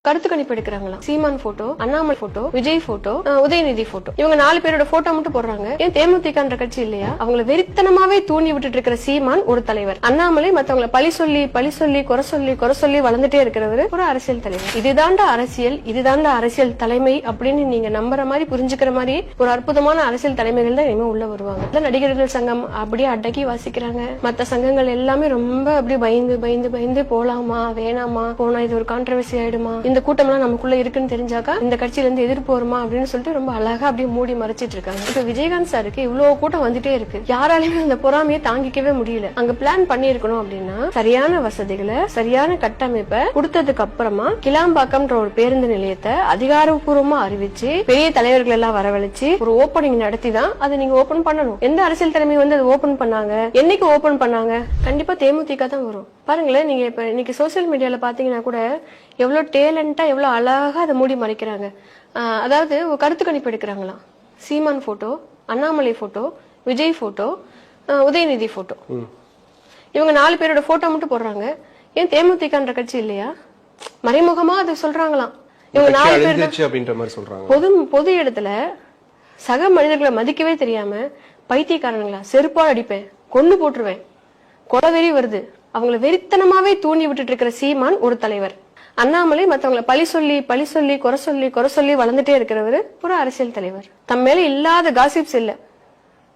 கருத்து கணிப்பு எடுக்கிறாங்களா? Seeman photo, Annamalai photo, Vijay photo, Udhayanidhi photo, இவங்க 4 பேரோட போட்டோ மட்டும் போடுறாங்க. ஏன் தேமுதிகன்ற கட்சி இல்லையா? அவங்களை வெறித்தனமாவே தூண்டி விட்டுட்டு இருக்கிற சீமான் ஒரு தலைவர், அண்ணாமலை மத்தவங்களை பழி சொல்லி குறை சொல்லி வளர்ந்துட்டே இருக்கிறவர் ஒரு அரசியல் தலைவர். இதுதாண்டா அரசியல், இதுதாண்டா அரசியல் தலைமை அப்படின்னு நீங்க நம்புற மாதிரி புரிஞ்சுக்கிற மாதிரி ஒரு அற்புதமான அரசியல் தலைமைகள் தான் இனிமே உள்ள வருவாங்க. நடிகர்கள் சங்கம் அப்படியே அடக்கி வாசிக்கிறாங்க. மத்த சங்கங்கள் எல்லாமே ரொம்ப அப்படியே பயந்து போலாமா வேணாமா, போனா இது ஒரு கான்ட்ரவர்சி ஆயிடுமா, இந்த கூட்டம்லாம் நமக்குள்ள இருக்குன்னு தெரிஞ்சாக்கா இந்த கட்சியில இருந்து எதிர்ப்பு வருமா அப்படின்னு சொல்லிட்டு ரொம்ப அழகா அப்படியே மூடி மறைச்சிட்டு இருக்காங்க. இப்ப விஜயகாந்த் சாருக்கு இவ்வளவு கூட்டம் வந்துட்டே இருக்கு, யாராலையுமே அந்த பொறாமையை தாங்கிக்கவே முடியல. அங்க பிளான் பண்ணி இருக்கணும் அப்படின்னா சரியான வசதிகளை சரியான கட்டமைப்பை கொடுத்ததுக்கு அப்புறமா கிளாம்பாக்கம்ன்ற ஒரு பேருந்து நிலையத்தை அதிகாரப்பூர்வமா அறிவிச்சு பெரிய தலைவர்கள் எல்லாம் வரவழைச்சு ஒரு ஓபனிங் நடத்தி தான் அதை நீங்க ஓபன் பண்ணணும். எந்த அரசியல் தலைமை வந்து அதை ஓபன் பண்ணாங்க, என்னைக்கு ஓபன் பண்ணாங்க? கண்டிப்பா தேமுதிக தான் வரும். பாருங்களேன், நீங்க இப்ப இன்னைக்கு சோசியல் மீடியால பாத்தீங்கன்னா கூட எவ்வளவு டேலண்டா எவ்வளவு அழகா அதை மூடி மறைக்கிறாங்க. அதாவது கருத்து கணிப்பு எடுக்கிறாங்களாம். Seeman photo, Annamalai photo, Vijay photo, Udhayanidhi photo, இவங்க 4 பேரோட போட்டோ மட்டும் போடுறாங்க. ஏன் தேமுதிகன்ற கட்சி இல்லையா? மறைமுகமா அது சொல்றாங்களாம். இவங்க 4 பேர் பொது இடத்துல சக மனிதர்களை மதிக்கவே தெரியாம பைத்தியக்காரங்களா செருப்பா அடிப்பேன், கொண்டு போட்டுருவேன், கொலவெறி வருது, அவங்களை வெறித்தனமாவே தூண்டி விட்டுட்டு இருக்கிற சீமான் ஒரு தலைவர், அண்ணாமலை மத்தவங்களை பழி சொல்லி குறை சொல்லி வளர்ந்துட்டே இருக்கிறவர் ஒரு அரசியல் தலைவர். தம் மேல இல்லாத காசிப்ஸ் இல்ல,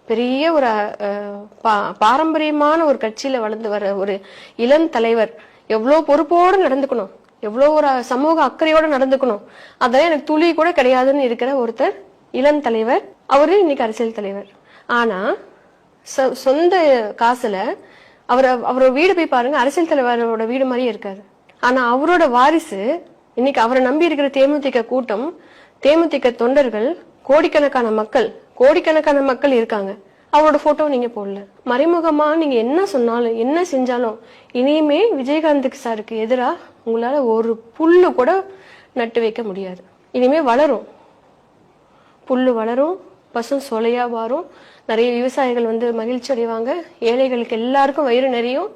பெரிய ஒரு பாரம்பரியமான ஒரு கட்சியில வளர்ந்து வர ஒரு இளம் தலைவர் எவ்வளவு பொறுப்போடு நடந்துக்கணும், எவ்வளவு ஒரு சமூக அக்கறையோட நடந்துக்கணும், அதெல்லாம் எனக்கு துளி கூட கிடையாதுன்னு இருக்கிற ஒருத்தர் இளம் தலைவர். அவரு இன்னைக்கு அரசியல் தலைவர். ஆனா சொந்த காசுல அவரோட வீடு போய் பாருங்க, அரசியல் தலைவரோட வீடு மாதிரியே இருக்காரு. ஆனா அவரோட வாரிசு இன்னைக்கு அவரை நம்பி இருக்கிற தேமுதிக கூட்டம், தேமுதிக தொண்டர்கள், கோடிக்கணக்கான மக்கள் இருக்காங்க. அவரோட போட்டோ நீங்க போடல. மறைமுகமா நீங்க என்ன சொன்னாலும் என்ன செஞ்சாலும் இனிமே விஜயகாந்த் சாருக்கு எதிரா உங்களால ஒரு புல்லு கூட நட்டு வைக்க முடியாது. இனிமே வளரும், புல்லு வளரும், பசும் சொலையா வரும், நிறைய விவசாயிகள் வந்து மகிழ்ச்சி அடைவாங்க, ஏழைகளுக்கு எல்லாருக்கும் வயிறு நிறையும்,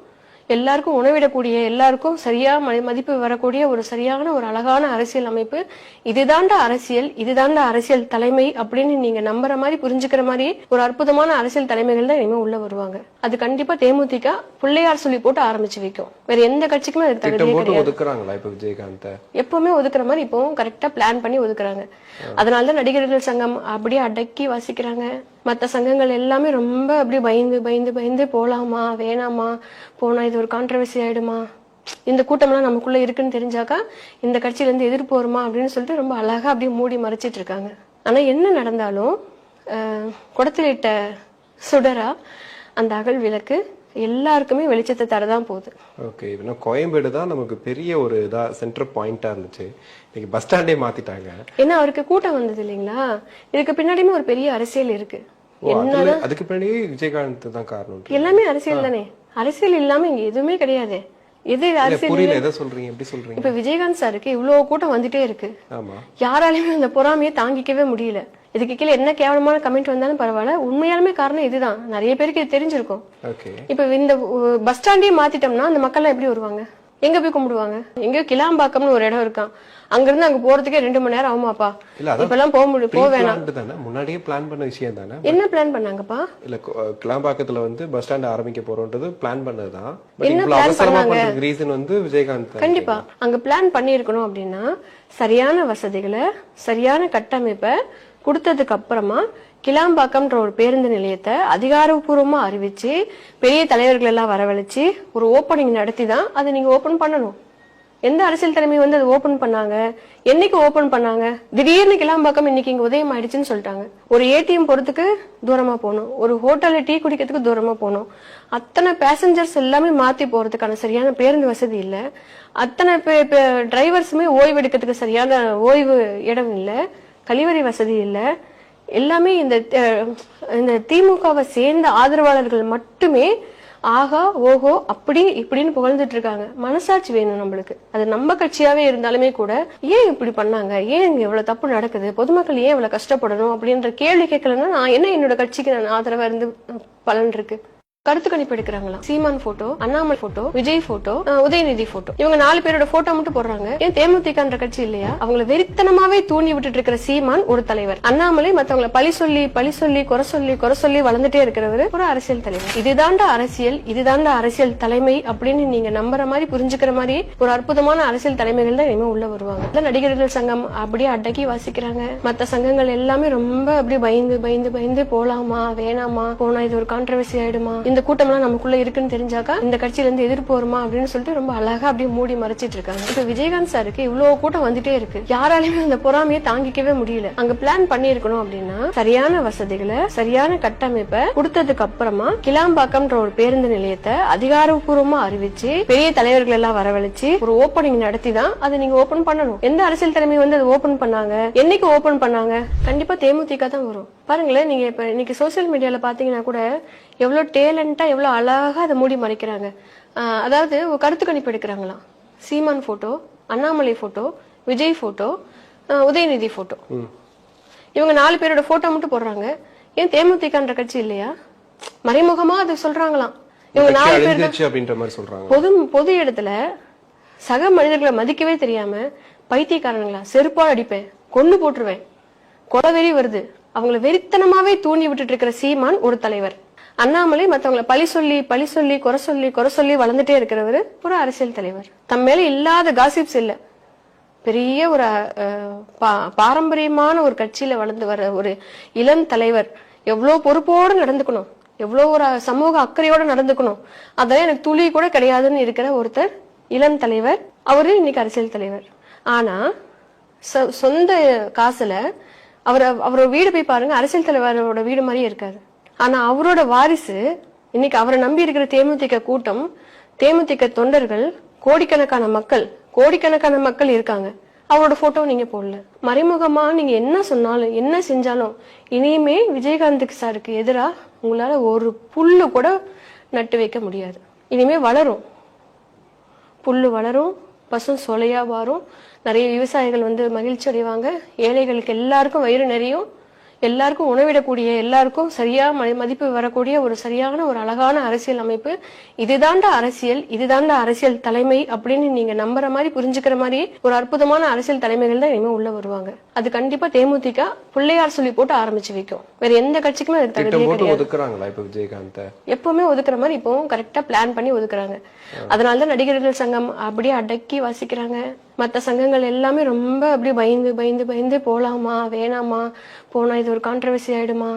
எல்லாருக்கும் உணவிடக்கூடிய, எல்லாருக்கும் சரியா மதிப்பு வரக்கூடிய ஒரு சரியான ஒரு அழகான அரசியல் அமைப்பு. இதுதாண்டா அரசியல், இதுதாண்டா அரசியல் தலைமை அப்படின்னு நீங்க நம்புற மாதிரி புரிஞ்சுக்கிற மாதிரி ஒரு அற்புதமான அரசியல் தலைமைகள் தான் இனிமே உள்ள வருவாங்க. அது கண்டிப்பா தேமுதிக பிள்ளையார் சொல்லி போட்டு ஆரம்பிச்சு வைக்கும். வேற எந்த கட்சிக்குமே அது தகுதியே கிடையாது. எப்பவுமே ஒதுக்குற மாதிரி இப்பவும் கரெக்டா பிளான் பண்ணி ஒதுக்குறாங்க. அதனாலதான் நடிகர்கள் சங்கம் அப்படியே அடக்கி வாசிக்கிறாங்க. மத்த சங்கங்கள் எல்லாமே ரொம்ப அப்படியே பயந்து போலாமா வேணாமா, போனா இது ஒரு கான்ட்ரவர்சி ஆயிடுமா, இந்த கூட்டம்லாம் நமக்குள்ள இருக்குன்னு தெரிஞ்சாக்கா இந்த கட்சியில இருந்து எதிர்ப்பு வருமா அப்படின்னு சொல்லிட்டு ரொம்ப அழகா அப்படியே மூடி மறைச்சிட்டு இருக்காங்க. ஆனா என்ன நடந்தாலும் குடத்திலிட்ட சுடரா அந்த அகல் விளக்கு எல்லாருக்குமே வெளிச்சத்தை தரதான் போகுது. ஓகே, கோயம்பேடு தான் நமக்கு பெரிய ஒரு இதா சென்டர் பாயிண்டா இருந்துச்சு. இன்னைக்கு பஸ் ஸ்டாண்டே மாத்திட்டாங்க. ஏன்னா அவருக்கு கூட்டம் வந்தது இல்லைங்களா? இதுக்கு பின்னாடியுமே ஒரு பெரிய அரசியல் இருக்கு. அதுக்கு பின்னாடி விஜயகாந்த் தான் காரணம். எல்லாமே அரசியல் தானே, அரசியல் இல்லாம இங்க எதுவுமே கிடையாது. எது அரசியல்? எதை சொல்றீங்க, எப்படி சொல்றீங்க? இப்ப விஜயகாந்த் சாருக்கு இவ்வளவு கூட்டம் வந்துட்டே இருக்கு, யாராலையுமே அந்த பொறாமையை தாங்கிக்கவே முடியல. இதுக்கு கீழே என்ன கேவலமான கமெண்ட் வந்தாலும் பரவாயில்ல, உண்மையாலுமே காரணம் இதுதான். நிறைய பேருக்கு இது தெரிஞ்சிருக்கும். இப்ப இந்த பஸ் ஸ்டாண்டே மாத்திட்டோம்னா அந்த மக்கள் எல்லாம் எப்படி வருவாங்க, எங்க போய் கும்பிடுவாங்க? எங்கயோ கிளாம்பாக்கம்னு ஒரு இடம் இருக்கான், அங்க இருந்து அங்க போறதுக்கே 2 மணி நேரம் ஆகுமாப்பா. இப்ப எல்லாம் போக வேணாம். முன்னாடியே பிளான் பண்ண விஷயம் தானே. என்ன பிளான் பண்ணாங்கப்பா? இல்ல கிளாம்பாக்கத்துல வந்து பஸ் ஸ்டாண்ட் ஆரம்பிக்க போறோம்ன்றது பிளான் பண்ணதுதான். என்ன பிளான் பண்ணாங்க? ரீசன் வந்து விஜயகாந்த். கண்டிப்பா அங்க பிளான் பண்ணி இருக்கணும் அப்படின்னா சரியான வசதிகளை சரியான கட்டமைப்பை கொடுத்ததுக்கு அப்புறமா கிளாம்பாக்கம்ன்ற ஒரு பேருந்து நிலையத்தை அதிகாரப்பூர்வமா அறிவிச்சு பெரிய தலைவர்கள் எல்லாம் வரவழைச்சு ஒரு ஓபனிங் நடத்தி தான் அதை நீங்க ஓபன் பண்ணணும். எந்த அரசியல் தலைமை வந்து அதை ஓபன் பண்ணாங்க, என்னைக்கு ஓபன் பண்ணாங்க? திடீர்னு கிளாம்பாக்கம் இன்னைக்கு இங்க உதயம் ஆயிடுச்சுன்னு சொல்லிட்டாங்க. ஒரு ஏடிஎம் போறதுக்கு தூரமா போகணும், ஒரு ஹோட்டல்ல டீ குடிக்கிறதுக்கு தூரமா போகணும், அத்தனை பேசஞ்சர்ஸ் எல்லாமே மாத்தி போறதுக்கான சரியான பேருந்து வசதி இல்ல, அத்தனை டிரைவர்ஸுமே ஓய்வு எடுக்கிறதுக்கு சரியான ஓய்வு இடம் இல்ல, கழிவறை வசதி இல்ல. எல்லாமே இந்த திமுகவை சேர்ந்த ஆதரவாளர்கள் மட்டுமே ஆகா ஓஹோ அப்படி இப்படின்னு புகழ்ந்துட்டு இருக்காங்க. மனசாட்சி வேணும் நம்மளுக்கு. அது நம்ம கட்சியாவே இருந்தாலுமே கூட ஏன் இப்படி பண்ணாங்க, ஏன் இங்க இவ்வளவு தப்பு நடக்குது, பொதுமக்கள் ஏன் இவ்வளவு கஷ்டப்படணும் அப்படின்ற கேள்வி கேட்கலன்னா நான் என்ன என்னோட கட்சிக்கு நான் ஆதரவா இருந்து பலன் இருக்கு? கருத்து கணிப்பு எடுக்கிறாங்களாம். Seeman photo, Annamalai photo, Vijay photo, Udhayanidhi photo, இவங்க 4 பேரோட போட்டோ மட்டும் போடுறாங்க. ஏன் தேமுதிகன்ற கட்சி இல்லையா? அவங்களை வெறித்தனமாவே தூண்டி விட்டுட்டு இருக்கிற சீமான் ஒரு தலைவர். அண்ணாமலை மத்தவங்களை பழி சொல்லி குறை சொல்லி வளர்ந்துட்டே இருக்கிறவர் ஒரு அரசியல் தலைவர். இதுதாண்டா அரசியல், இதுதாண்டா அரசியல் தலைமை அப்படின்னு நீங்க நம்புற மாதிரி புரிஞ்சுக்கிற மாதிரி ஒரு அற்புதமான அரசியல் தலைமைகள் தான் இனிமே உள்ள வருவாங்க. நடிகர்கள் சங்கம் அப்படியே அடக்கி வாசிக்கிறாங்க. மத்த சங்கங்கள் எல்லாமே ரொம்ப அப்படியே பயந்து போலாமா வேணாமா, போனா இது ஒரு கான்ட்ரவர்சி ஆயிடுமா, இந்த கூட்டம் எல்லாம் நமக்குள்ள இருக்குன்னு தெரிஞ்சாக்கா இந்த கட்சியில இருந்து எதிர்ப்பு வருமா அப்படின்னு சொல்லிட்டு ரொம்ப அழகா அப்படியே மூடி மறைச்சிட்டு இருக்காங்க. இப்ப விஜயகாந்த் சாருக்கு இவ்வளவு கூட்டம் வந்துட்டே இருக்கு, யாராலையுமே அந்த பொறாமையை தாங்கிக்கவே முடியல. அங்க பிளான் பண்ணி இருக்கணும் அப்படின்னா சரியான வசதிகளை சரியான கட்டமைப்பை கொடுத்ததுக்கு அப்புறமா கிளாம்பாக்கம்ன்ற ஒரு பேருந்து நிலையத்தை அதிகாரப்பூர்வமா அறிவிச்சு பெரிய தலைவர்கள் எல்லாம் வரவழைச்சு ஒரு ஓபனிங் நடத்தி தான் அதை நீங்க ஓபன் பண்ணணும். எந்த அரசியல் தலைமை வந்து அதை ஓபன் பண்ணாங்க, என்னைக்கு ஓபன் பண்ணாங்க? கண்டிப்பா தேமுதிக தான் வரும். பாருங்களேன், நீங்க இப்ப இன்னைக்கு சோசியல் மீடியால பாத்தீங்கன்னா கூட எவ்வளவு டேலண்டா எவ்வளவு அழகா அதை மூடி மறைக்கிறாங்க. அதாவது கருத்து கணிப்பு எடுக்கிறாங்களாம். Seeman photo, Annamalai photo, Vijay photo, Udhayanidhi photo, இவங்க 4 பேரோட போட்டோ மட்டும் போடுறாங்க. ஏன் தேமுதிகன்ற கட்சி இல்லையா? மறைமுகமா அது சொல்றாங்களாம். இவங்க 4 பேர் அப்படின்ற மாதிரி சொல்றாங்க. பொது இடத்துல சக மனிதர்களை மதிக்கவே தெரியாம பைத்தியக்காரங்களா செருப்பால் அடிப்பேன், கொண்டு போட்டுருவேன், கொலவெறி வருது, அவங்களை வெறித்தனமாவே தூண்டி விட்டுட்டு இருக்கிற சீமான் ஒரு தலைவர். அண்ணாமலை மத்தவங்களை பழி சொல்லி குறை சொல்லி வளர்ந்துட்டே இருக்கிறவர் ஒரு அரசியல் தலைவர். தம் மேல இல்லாத காசிப்ஸ் இல்ல. பெரிய ஒரு பாரம்பரியமான ஒரு கட்சியில வளர்ந்து வர ஒரு இளம் தலைவர் எவ்வளவு பொறுப்போடு நடந்துக்கணும், எவ்வளவு ஒரு சமூக அக்கறையோட நடந்துக்கணும், அதெல்லாம் எனக்கு துளி கூட கிடையாதுன்னு இருக்கிற ஒருத்தர் இளம் தலைவர். அவரு இன்னைக்கு அரசியல் தலைவர். ஆனா சொந்த காசுல அவரோட வீடு போய் பாருங்க, அரசியல் தலைவரோட வீடு மாதிரியே இருக்காது. ஆனா அவரோட வாரிசு இன்னைக்கு அவரை நம்பி இருக்கிற தேமுதிக கூட்டம், தேமுதிக தொண்டர்கள், கோடிக்கணக்கான மக்கள் இருக்காங்க. அவரோட போட்டோ நீங்க போடல. மறைமுகமா நீங்க என்ன சொன்னாலும் என்ன செஞ்சாலும் இனிமே விஜயகாந்த் சாருக்கு எதிரா உங்களால ஒரு புல்லு கூட நட்டு வைக்க முடியாது. இனிமே வளரும், புல்லு வளரும், பசும் சொலையா வரும். நிறைய விவசாயிகள் வந்து மகிழ்ச்சி அடைவாங்க. ஏழைகளுக்கு எல்லாருக்கும் வயிறு நிறையும், எல்லாருக்கும் உணவிடக்கூடிய, எல்லாருக்கும் சரியா மதிப்பு வரக்கூடிய ஒரு சரியான ஒரு அழகான அரசியல் அமைப்பு. இதுதாண்டா அரசியல், இதுதாண்டா அரசியல் தலைமை அப்படின்னு நீங்க நம்புற மாதிரி புரிஞ்சுக்கிற மாதிரி ஒரு அற்புதமான அரசியல் தலைமைகள் தான் இனிமே உள்ள வருவாங்க. அது கண்டிப்பா தேமுதிக பிள்ளையார் சொல்லி போட்டு ஆரம்பிச்சு வைக்கும். வேற எந்த கட்சிக்குமே அதுக்கு தகுதியே கிடையாது. எப்பவுமே ஒதுக்குற மாதிரி இப்பவும் கரெக்டா பிளான் பண்ணி ஒதுக்குறாங்க. அதனாலதான் நடிகர்கள் சங்கம் அப்படியே அடக்கி வாசிக்கிறாங்க. மத்த சங்கங்கள் எல்லாமே ரொம்ப அப்படியே பயந்து போலாமா வேணாமா, போனா இது ஒரு கான்ட்ரவர்சி ஆயிடுமா,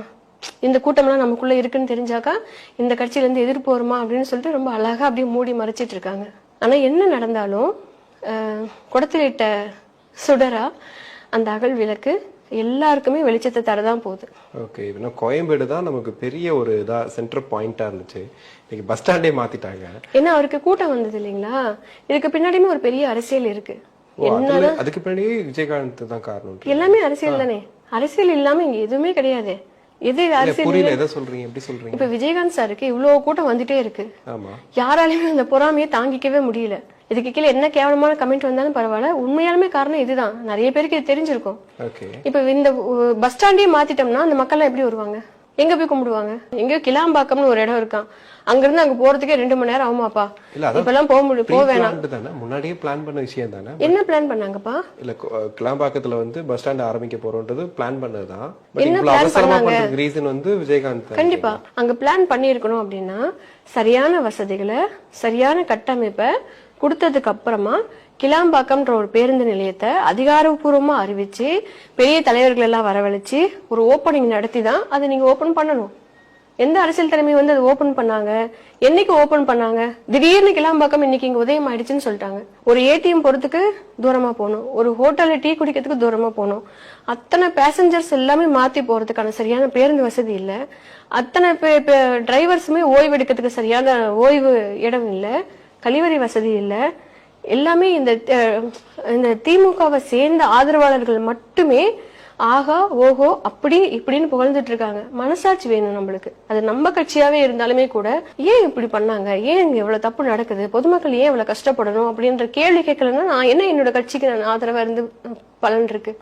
இந்த கூட்டம் எல்லாம் நமக்குள்ள இருக்குன்னு தெரிஞ்சாக்கா இந்த கட்சியில இருந்து எதிர்ப்பு வருமா அப்படின்னு சொல்லிட்டு ரொம்ப அழகா அப்படியே மூடி மறைச்சிட்டு இருக்காங்க. ஆனா என்ன நடந்தாலும் குடத்திலிட்ட சுடரா அந்த அகல் விளக்கு எல்லாருக்குமே வெளிச்சத்தை தரதான் போகுது. ஓகே, கோயம்பேடு தான் நமக்கு பெரிய ஒரு இதா சென்டர் பாயிண்டா இருந்துச்சு. இன்னைக்கு பஸ் ஸ்டாண்டே மாத்திட்டாங்க. ஏன்னா அவருக்கு கூட்டம் வந்தது இல்லைங்களா? இதுக்கு பின்னாடியுமே ஒரு பெரிய அரசியல் இருக்கு. அதுக்கு பின்னாடி விஜயகாந்த் தான் காரணம். எல்லாமே அரசியல் தானே. அரசியல் இல்லாம இங்க எதுவுமே கிடையாது. எது அரசியல்? இப்ப விஜயகாந்த் சாருக்கு இவ்வளவு கூட்டம் வந்துட்டே இருக்கு, யாராலையுமே அந்த பொறாமையை தாங்கிக்கவே முடியல. இதுக்கு கீழே என்ன கேவலமான கமெண்ட் வந்தாலும் பரவாயில்ல, உண்மையாலுமே காரணம் இதுதான். நிறைய பேருக்கு இது தெரிஞ்சிருக்கும். இப்ப இந்த பஸ் ஸ்டாண்டே மாத்திட்டோம்னா அந்த மக்கள் எப்படி வருவாங்க? எங்க போய் கும்பிடுவாங்க? எங்கயோ கிளாம்பாக்கம்னு ஒரு இடம் இருக்கான், அங்க இருந்து அங்க போறதுக்கே 2 மணி நேரம் ஆகுமாப்பா. இப்பெல்லாம் போக வேணாம். முன்னாடியே பிளான் பண்ண விஷயம் தானே. என்ன பிளான் பண்ணாங்கப்பா? இல்ல, கிளாம்பாக்கத்துல வந்து பஸ் ஸ்டாண்ட் ஆரம்பிக்க போறோம்ன்றது பிளான் பண்ணதுதான். என்ன பிளான் பண்ணாங்க? ரீசன் வந்து விஜயகாந்த் கண்டிப்பா அங்க பிளான் பண்ணி இருக்கணும். அப்படின்னா சரியான வசதிகளை சரியான கட்டமைப்பை கொடுத்ததுக்கு அப்புறமா கிளாம்பாக்கம்ன்ற ஒரு பேருந்து நிலையத்தை அதிகாரப்பூர்வமா அறிவிச்சு பெரிய தலைவர்கள் எல்லாம் வரவழைச்சு ஒரு ஓபனிங் நடத்தி தான் அதை நீங்க ஓபன் பண்ணணும். எந்த அரசியல் தலைமை வந்து அதை ஓபன் பண்ணாங்க, என்னைக்கு ஓபன் பண்ணாங்க? திடீர்னு கிளாம்பாக்கம் இன்னைக்கு இங்க உதயம் ஆயிடுச்சுன்னு சொல்லிட்டாங்க. ஒரு ஏடிஎம் போறதுக்கு தூரமா போகணும், ஒரு ஹோட்டல்ல டீ குடிக்கிறதுக்கு தூரமா போகணும். அத்தனை பேசஞ்சர்ஸ் எல்லாமே மாத்தி போறதுக்கான சரியான பேருந்து வசதி இல்ல. அத்தனை டிரைவர்ஸுமே ஓய்வு எடுக்கிறதுக்கு சரியான ஓய்வு இடம் இல்ல, கழிவறை வசதி இல்ல. எல்லாமே இந்த திமுகவை சேர்ந்த ஆதரவாளர்கள் மட்டுமே ஆகா ஓஹோ அப்படி இப்படின்னு புகழ்ந்துட்டு இருக்காங்க. மனசாட்சி வேணும் நம்மளுக்கு. அது நம்ம கட்சியாவே இருந்தாலுமே கூட ஏன் இப்படி பண்ணாங்க, ஏன் இங்க இவ்வளவு தப்பு நடக்குது, பொதுமக்கள் ஏன் இவ்வளவு கஷ்டப்படணும் அப்படின்ற கேள்வி கேட்கலன்னா நான் என்ன என்னோட கட்சிக்கு நான் ஆதரவா இருந்து பலன் இருக்கு?